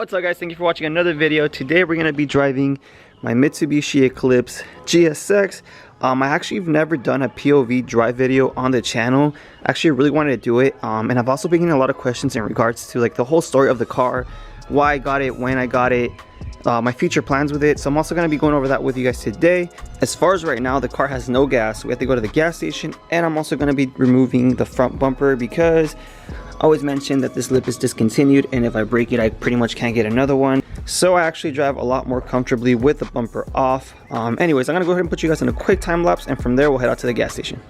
What's up guys, thank you for watching another video. Today we're going to be driving my Mitsubishi Eclipse Gsx. I actually have never done a POV drive video on the channel. I actually really wanted to do it, and I've also been getting a lot of questions in regards to like the whole story of the car, why I got it, when I got it, my future plans with it. So I'm also going to be going over that with you guys today. As far as right now, the car has no gas, so we have to go to the gas station, and I'm also going to be removing the front bumper because I always mention that this lip is discontinued, and if I break it I pretty much can't get another one. So I actually drive a lot more comfortably with the bumper off. Anyways, I'm gonna go ahead and put you guys in a quick time lapse, and from there we'll head out to the gas station.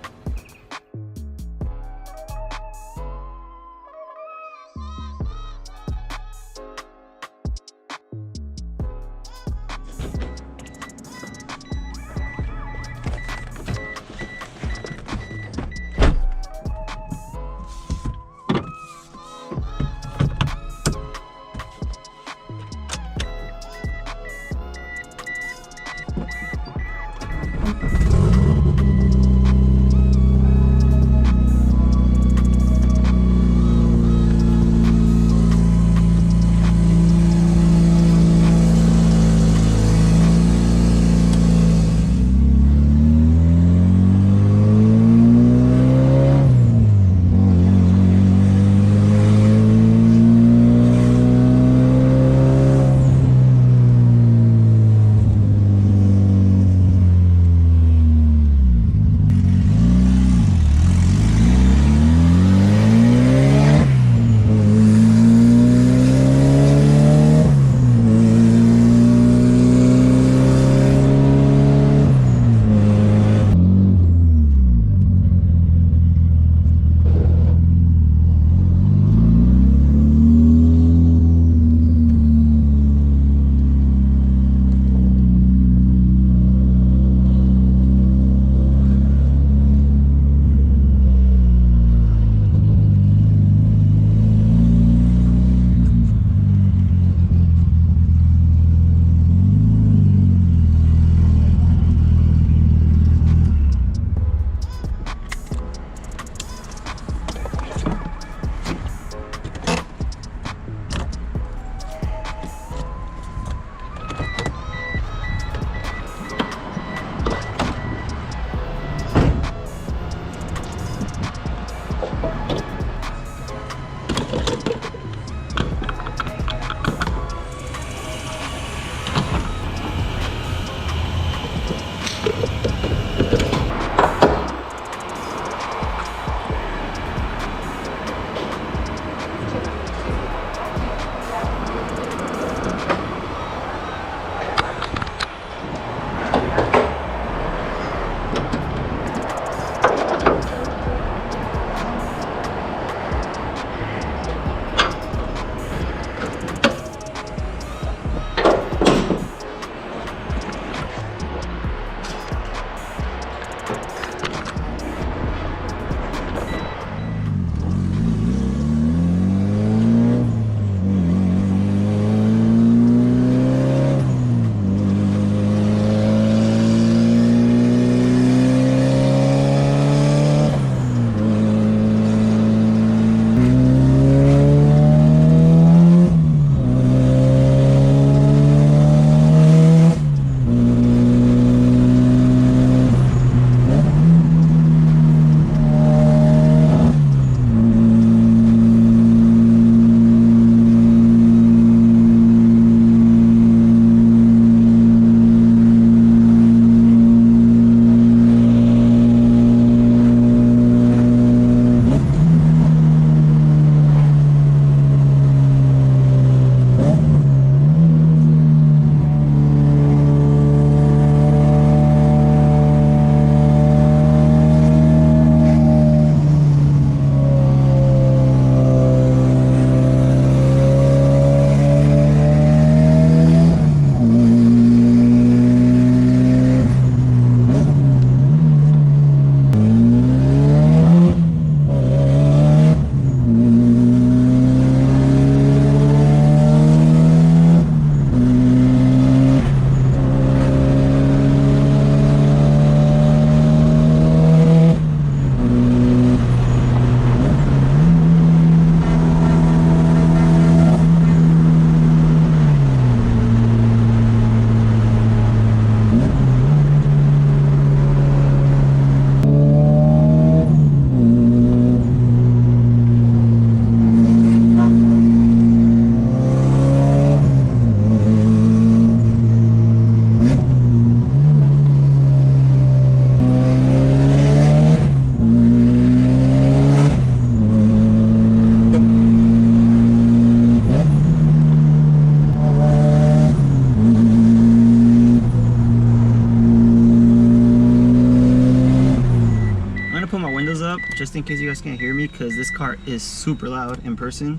just in case you guys can't hear me, because this car is super loud in person.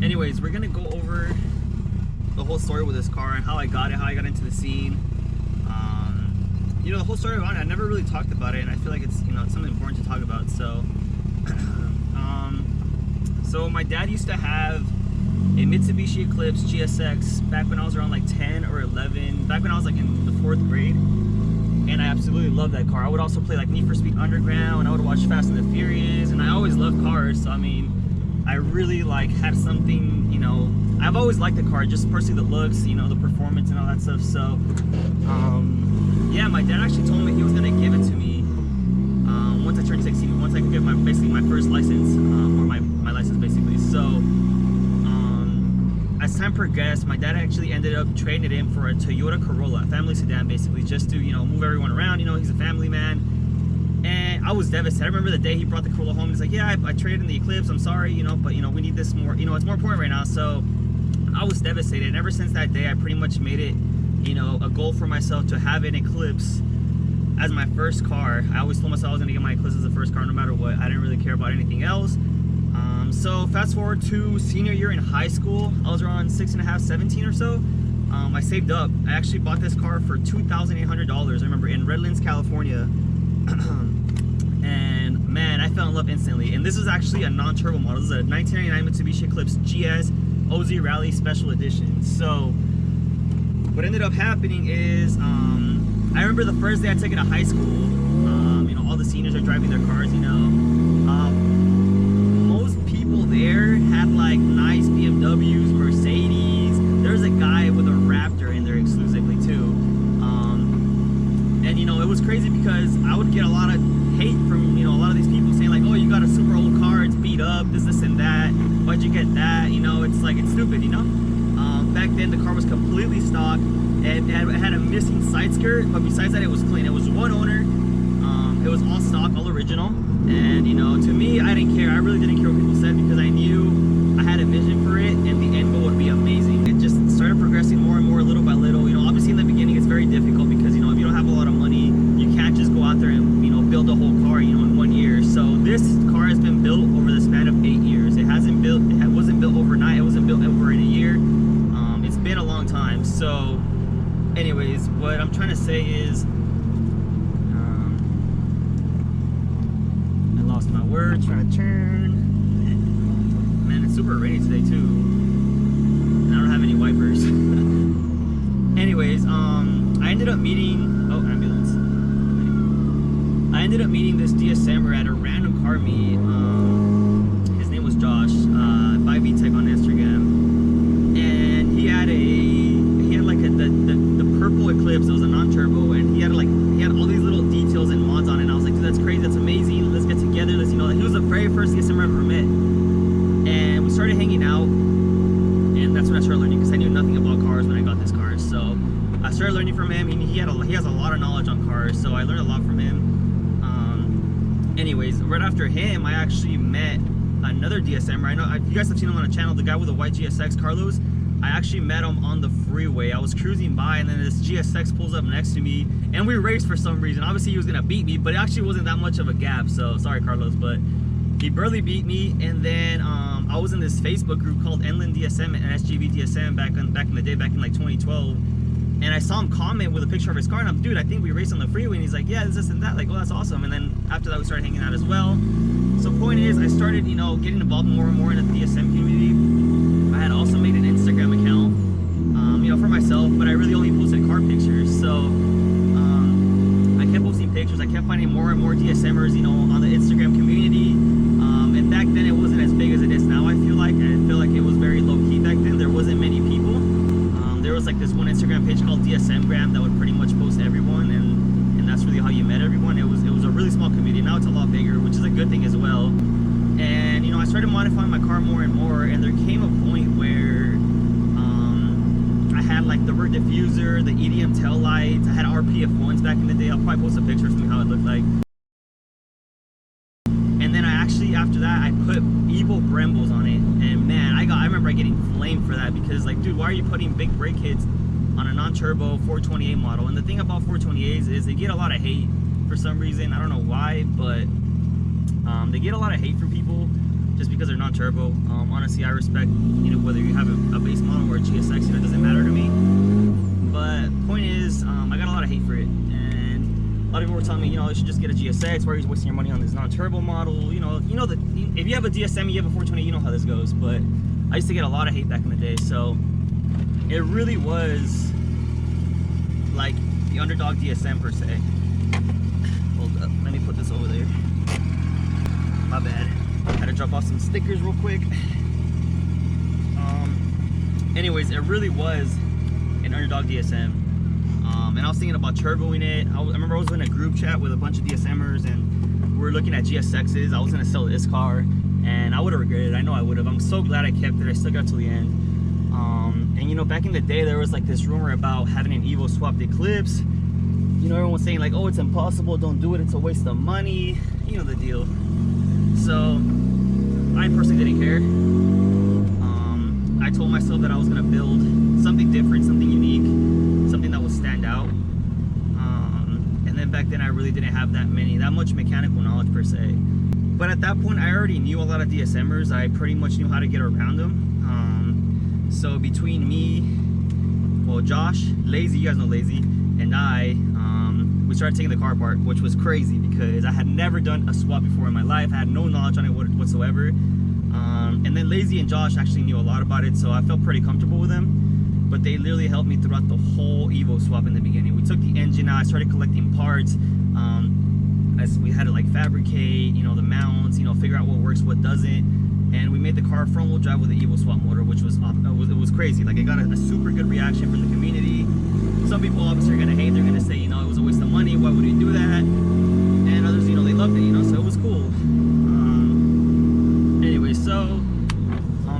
Anyways, we're gonna go over the whole story with this car and how I got it, how I got into the scene. You know, the whole story about it, I never really talked about it, and I feel like it's, you know, it's something important to talk about. So so my dad used to have a Mitsubishi Eclipse Gsx back when I was around like 10 or 11, back when I was like in the 4th grade, and I absolutely loved that car. I would also play like Need for Speed Underground, and I would watch Fast and the Furious, and I always loved cars. So I mean, I really like had something, you know, I've always liked the car, just personally the looks, you know, the performance and all that stuff. So yeah, my dad actually told me he was gonna give it to me once I turned 16, once I could get my, basically my first license, or my license basically. So as time progressed, my dad actually ended up trading it in for a Toyota Corolla, a family sedan, basically, just to, you know, move everyone around. You know, he's a family man, and I was devastated. I remember the day he brought the Corolla home. He's like, yeah, I traded in the Eclipse, I'm sorry, you know, but, you know, we need this more, you know, it's more important right now. So I was devastated, and ever since that day, I pretty much made it, you know, a goal for myself to have an Eclipse as my first car. I always told myself I was gonna get my Eclipse as the first car no matter what. I didn't really care about anything else. So fast forward to senior year in high school, I was around 16.5, 17 or so. I saved up. I actually bought this car for $2,800, I remember, in Redlands, California. And man, I fell in love instantly. And this is actually a non-turbo model. This is a 1999 Mitsubishi Eclipse GS OZ Rally Special Edition. So what ended up happening is, I remember the first day I took it to high school, you know, all the seniors are driving their cars, you know. There had like nice BMWs, Mercedes. There's a guy with a Raptor in there exclusively too. And you know, it was crazy because I would get a lot of hate from, you know, a lot of these people saying like, oh, you got a super old car, it's beat up, this and that, why'd you get that? You know, it's like, it's stupid, you know. Back then the car was completely stock, and it had a missing side skirt, but besides that it was clean. It was one owner. It was all stock, all original. And you know, to me, I didn't care. I really didn't care what people said, because I knew I had a vision for it, and the end goal would be amazing. It just started progressing more and more, little by little. You know, obviously in the beginning it's very difficult, because you know, if you don't have a lot of money, you can't just go out there and, you know, build a whole car, you know, in 1 year. So this car has been built over the span of 8 years. It wasn't built overnight. It wasn't built over in a year. It's been a long time. So anyways, what I'm trying to say is, lost my words, trying to turn. Man, it's super rainy today too, and I don't have any wipers. Anyways, I ended up meeting, oh, ambulance. I ended up meeting this DSMer at a random car meet. His name was Josh, by VTech on Instagram, and he had like the purple Eclipse. It was a non-turbo, and he had all these little details and mods on it. And I was like, dude, that's crazy, that's amazing. Let's get together. Let's, you know, he was the very first DSMer I ever met, and we started hanging out. And that's when I started learning, because I knew nothing about cars when I got this car. So I started learning from him. He has a lot of knowledge on cars, so I learned a lot from him. Anyways, right after him, I actually met another DSMer. I know you guys have seen him on the channel, the guy with the white GSX, Carlos. I actually met him on the freeway. I was cruising by, and then this GSX pulls up next to me, and we raced for some reason. Obviously he was gonna beat me, but it actually wasn't that much of a gap, so sorry Carlos, but he barely beat me. And then I was in this Facebook group called Enlin DSM and SGV DSM back in the day, back in like 2012, and I saw him comment with a picture of his car, and I'm, dude, I think we raced on the freeway. And he's like, yeah, this and that, like, oh, that's awesome. And then after that we started hanging out as well. So point is, I started, you know, getting involved more and more in the DSM community. I had also made an Instagram account, you know, for myself, but I really only posted car pictures. So I kept posting pictures. I kept finding more and more DSMers, you know, on the Instagram community. And back then it wasn't as big as it is now. I feel like it was very low key back then. There wasn't many people. There was like this one Instagram page called DSMgram that would pretty much post everyone, and that's really how you met everyone. It was a really small community. Now it's a lot bigger, which is a good thing as well. And you know, I started modifying my car more and more, and there came a point where I had like the rear diffuser, the EDM tail lights. I had RPF1s back in the day. I'll probably post a picture of how it looked like. And then after that, I put Evo Brembos on it, and man, I remember getting flamed for that, because like, dude, why are you putting big brake kits on a non-turbo 428 model? And the thing about 428s is they get a lot of hate for some reason. I don't know why, but they get a lot of hate from people just because they're non-turbo. Honestly, I respect, you know, whether you have a base model or a GSX, you know, it doesn't matter to me. But point is, I got a lot of hate for it, and a lot of people were telling me, you know, you should just get a GSX. Why are you wasting your money on this non-turbo model? You know that if you have a DSM, you have a 420, you know how this goes. But I used to get a lot of hate back in the day, so it really was like the underdog DSM per se. Hold up, let me put this over there. My bad. Had to drop off some stickers real quick. Anyways, it really was an underdog DSM. And I was thinking about turboing it. I remember I was in a group chat with a bunch of DSMers, and we were looking at GSXs. I was gonna sell this car, and I would have regretted it. I know I would have. I'm so glad I kept it. I stuck out till the end. And you know, back in the day, there was like this rumor about having an EVOS swapped Eclipse. You know, everyone was saying like, oh, it's impossible, don't do it, it's a waste of money. You know the deal. So I personally didn't care. I told myself that I was gonna build something different, something unique, something that would stand out. And then back then I really didn't have that much mechanical knowledge per se. But at that point I already knew a lot of DSMers. I pretty much knew how to get around them. So between me, well, Josh, Lazy, you guys know Lazy, and I, we started taking the car apart, which was crazy because I had never done a swap before in my life. I had no knowledge on it whatsoever. And then Lazy and Josh actually knew a lot about it, so I felt pretty comfortable with them. But they literally helped me throughout the whole EVO swap in the beginning. We took the engine out, I started collecting parts. As we had to like fabricate, you know, the mounts, you know, figure out what works, what doesn't. And we made the car front wheel drive with the EVO swap motor, which was it was crazy. Like, it got a super good reaction from the community. Some people obviously are gonna hate, they're gonna say, you know, it was a waste of money, why would you do that? And others, you know, they loved it, you know, so it was cool. Anyway, so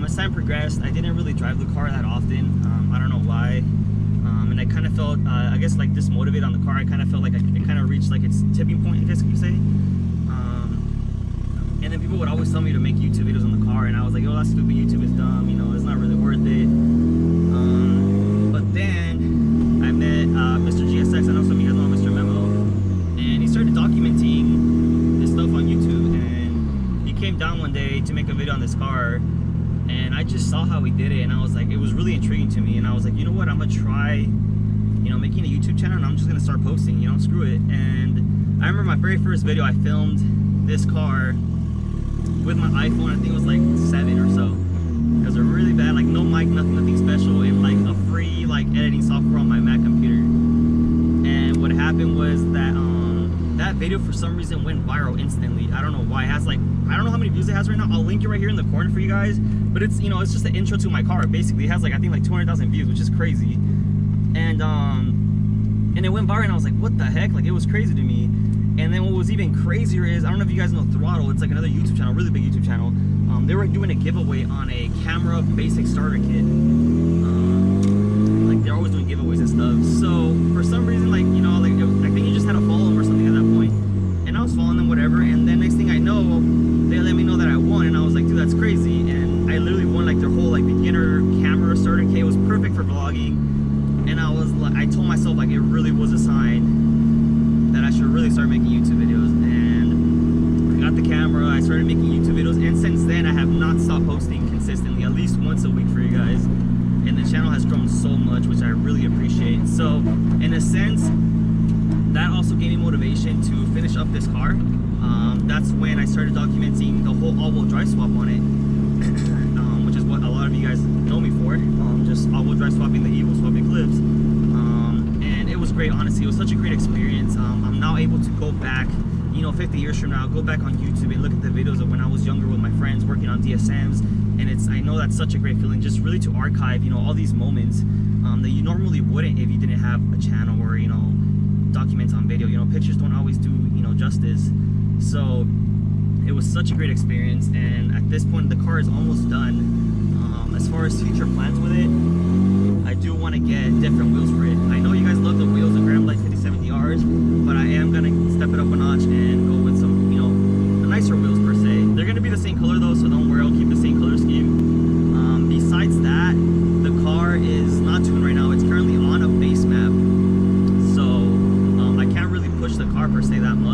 as time progressed, I didn't really drive the car that often. I don't know why. And I kind of felt, I guess, like dismotivated on the car. I kind of felt like it kind of reached like its tipping point, I guess you could say. And then people would always tell me to make YouTube videos on the car, and I was like, oh, that's stupid, YouTube is dumb, you know, it's not really worth it. But then I met Mr. GSX. I know some of you guys know Mr. Memo, and he started documenting this stuff on YouTube, and he came down one day to make a video on this car, and I just saw how he did it, and I was like, it was really intriguing to me, and I was like, you know what, I'm gonna try, you know, making a YouTube channel, and I'm just gonna start posting, you know, screw it. And I remember my very first video, I filmed this car with my iPhone. I think it was like 7 or so, because they're really bad, like no mic, nothing special, and like a free like editing software on my Mac computer. And what happened was that that video for some reason went viral instantly. I don't know why. It has like, I don't know how many views it has right now. I'll link it right here in the corner for you guys, but it's, you know, it's just an intro to my car. Basically it has like, I think like 200,000 views, which is crazy. And it went viral, and I was like, what the heck, like it was crazy to me. And then what was even crazier is, I don't know if you guys know Throttle, it's like another YouTube channel, really big YouTube channel. They were doing a giveaway on a camera basic starter kit. Like they're always doing giveaways and stuff. So for some reason, like, you know, like I think you just had to follow them or something at that point. And I was following them, whatever. And then next thing I know, they let me know that I won, and I was like, dude, that's crazy. And I literally won like their whole like beginner camera starter kit. It was perfect for vlogging. And I was like, I told myself like it really was a sign that I should really start making YouTube videos. And I got the camera, I started making YouTube videos, and since then I have not stopped posting consistently, at least once a week for you guys. And the channel has grown so much, which I really appreciate. So in a sense, that also gave me motivation to finish up this car. That's when I started documenting the whole all-wheel drive swap on it, which is what a lot of you guys know me for, just all-wheel drive swapping the EVOS swap Eclipse. And it was great, honestly. It was such a great experience. I'm now able to go back, you know, 50 years from now, go back on YouTube and look at the videos of when I was younger with my friends working on DSMs. And I know that's such a great feeling, just really to archive, you know, all these moments that you normally wouldn't if you didn't have a channel or, you know, documents on video. You know, pictures don't always do, you know, justice. So it was such a great experience, and at this point the car is almost done. As far as future plans with it, I do want to get different wheels for it. I know you guys love the wheels, the Graham Light 5070Rs, but I am gonna step it up a notch and go with some, you know, nicer wheels per se. They're gonna be the same color though, so don't worry, I'll keep the same color scheme. Besides that, the car is not tuned right now. It's currently on a base map, so I can't really push the car per se that much.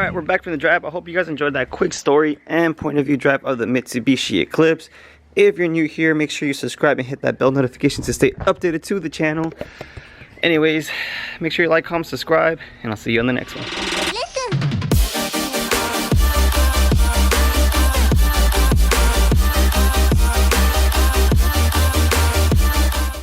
Alright, we're back from the drive. I hope you guys enjoyed that quick story and point of view drive of the Mitsubishi Eclipse. If you're new here, make sure you subscribe and hit that bell notification to stay updated to the channel. Anyways, make sure you like, comment, subscribe, and I'll see you on the next one.